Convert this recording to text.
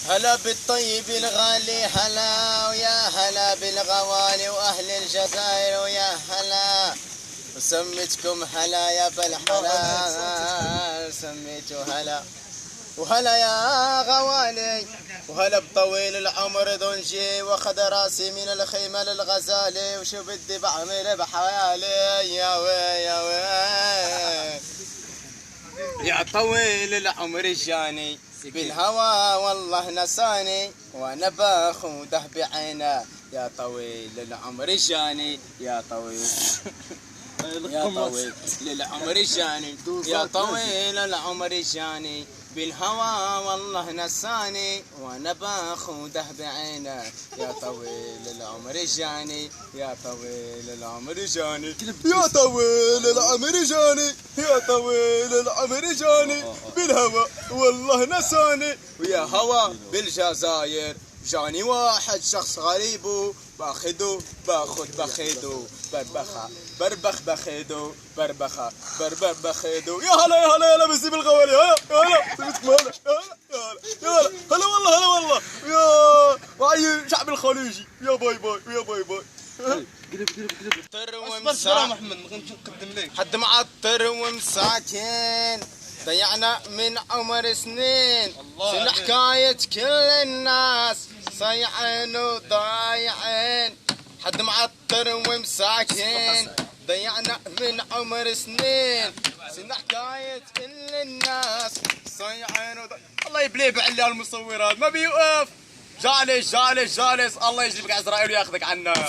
هلا بالطيب الغالي هلا، ويا هلا بالغوالي واهل الجزائر ويا هلا. وسميتكم هلا يا بالحلال، سميتو هلا وهلا يا غوالي. وهلا بطويل العمر دونجي، واخذ راسي من الخيمة للغزالي. وشو بدي بعمل بحيالي يا وي يا وي يا طويل العمر جاني بالهوى والله نساني، وانا باخوده بعينه. يا طويل العمر جاني يا طويل يا طويل للعمر جاني، يا طويل العمر جاني بالهوى والله نساني، وانا باخوده بعينه. يا طويل العمر جاني يا طويل العمر جاني يا طويل العمر جاني يا طويل العمر جاني بالهوى والله نساني. ويا هوى بالجزائر جاني واحد شخص غريب، باخدو باخد بخيدو بربخة بربخ بخيدو بربخة بربخ بخيدو. يا هلا يا هلا يا هلا بسيب الغوالي، هلا يا هلا سميتكم هلا يا هلا يا هلا هلا والله هلا والله يا وعي شعب الخليجي. يا باي باي يا باي باي. طر ومساك محمد نقدم لك حد معطر ومساكين، ضيعنا من عمر سنين. شنو حكاية كل الناس صيعين وضايعين. حد معطر ومساكين ضيعنا من عمر سنين. شنو حكاية كل الناس صيعين الله يبليه بعلي المصورات ما بيوقف. جالس جالس جالس الله يجيبك عزرائيل وياخذك عنا.